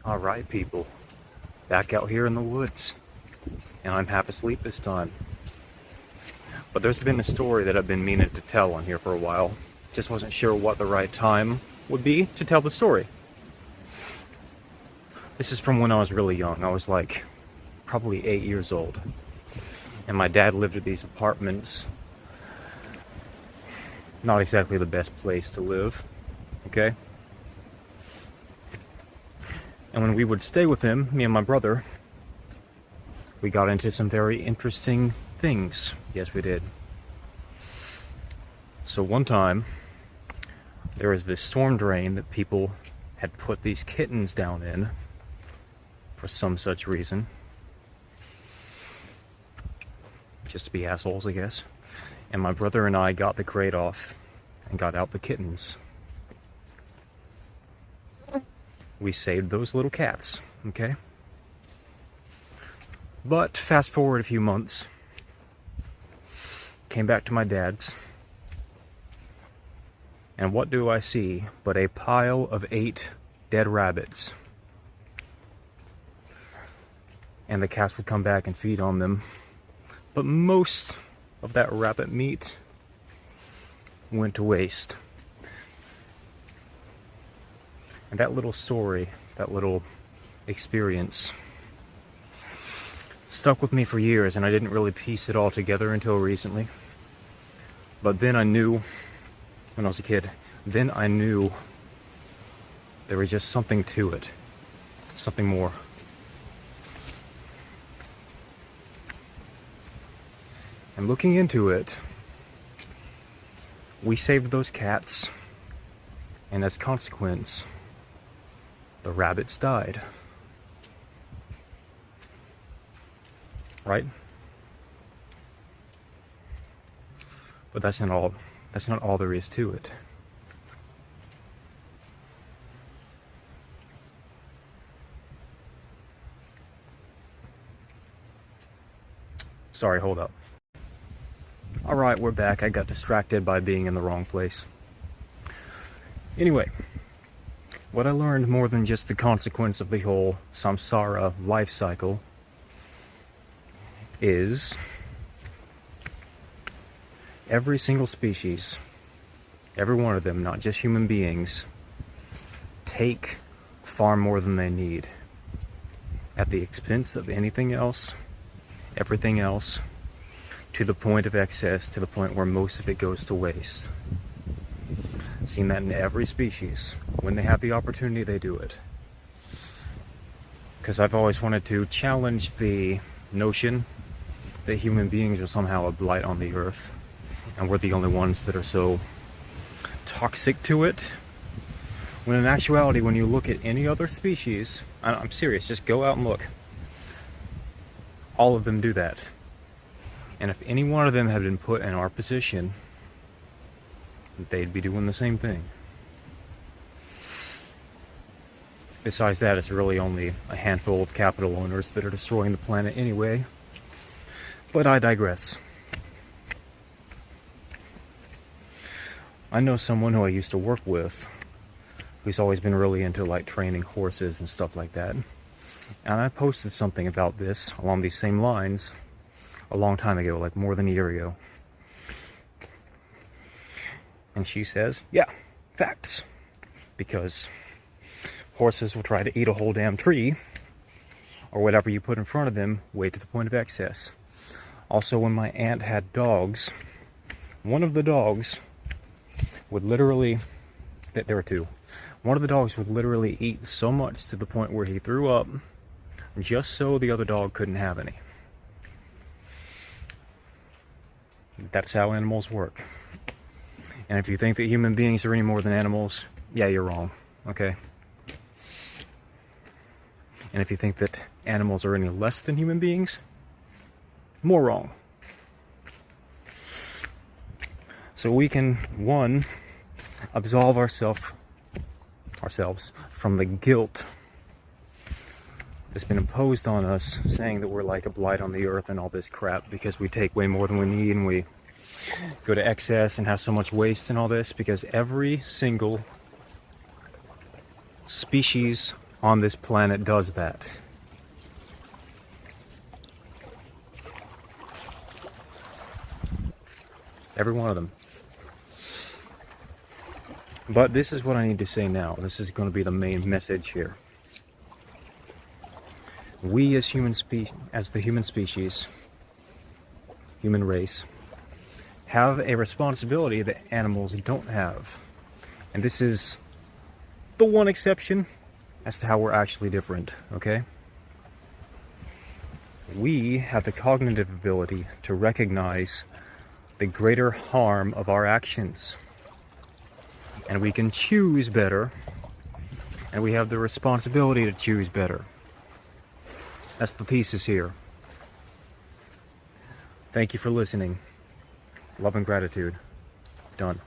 Alright people, back out here in the woods, and I'm half asleep this time. But there's been a story that I've been meaning to tell on here for a while. Just wasn't sure what the right time would be to tell the story. This is from when I was really young. I was like probably 8 years old. And my dad lived at these apartments. Not exactly the best place to live, okay? And when we would stay with him, me and my brother, we got into some very interesting things. Yes, we did. So one time, there was this storm drain that people had put these kittens down in for some such reason. Just to be assholes, I guess. And my brother and I got the crate off and got out the kittens. We saved those little cats, okay? But fast forward a few months, came back to my dad's, and what do I see but a pile of 8 dead rabbits. And the cats would come back and feed on them, but most of that rabbit meat went to waste. And that little story, that little experience, stuck with me for years, and I didn't really piece it all together until recently. But then I knew, when I was a kid, then I knew there was just something to it, something more. And looking into it, we saved those cats, and as a consequence, the rabbits died. Right? But that's not all there is to it. Sorry, hold up. Alright, we're back. I got distracted by being in the wrong place. Anyway, what I learned more than just the consequence of the whole samsara life cycle is every single species, every one of them, not just human beings, take far more than they need at the expense of anything else, everything else, to the point of excess, to the point where most of it goes to waste. I've seen that in every species. When they have the opportunity, they do it. Because I've always wanted to challenge the notion that human beings are somehow a blight on the earth, and we're the only ones that are so toxic to it. When in actuality, when you look at any other species, I'm serious, just go out and look. All of them do that. And if any one of them had been put in our position, they'd be doing the same thing. Besides that, it's really only a handful of capital owners that are destroying the planet anyway. But I digress. I know someone who I used to work with who's always been really into like training horses and stuff like that. And I posted something about this along these same lines a long time ago, like more than a year ago. And she says, yeah, facts. Because horses will try to eat a whole damn tree, or whatever you put in front of them, way to the point of excess. Also, when my aunt had dogs, one of the dogs would literally, there were 2, one of the dogs would literally eat so much to the point where he threw up, just so the other dog couldn't have any. That's how animals work. And if you think that human beings are any more than animals, yeah, you're wrong, okay? And if you think that animals are any less than human beings, more wrong. So we can, one, absolve ourselves from the guilt that's been imposed on us, saying that we're like a blight on the earth and all this crap because we take way more than we need and we go to excess and have so much waste and all this, because every single species on this planet does that. Every one of them. But this is what I need to say now. This is going to be the main message here. We as the human species, human race, have a responsibility that animals don't have. And this is the one exception as to how we're actually different, okay? We have the cognitive ability to recognize the greater harm of our actions. And we can choose better, and we have the responsibility to choose better. That's the thesis here. Thank you for listening. Love and gratitude. Done.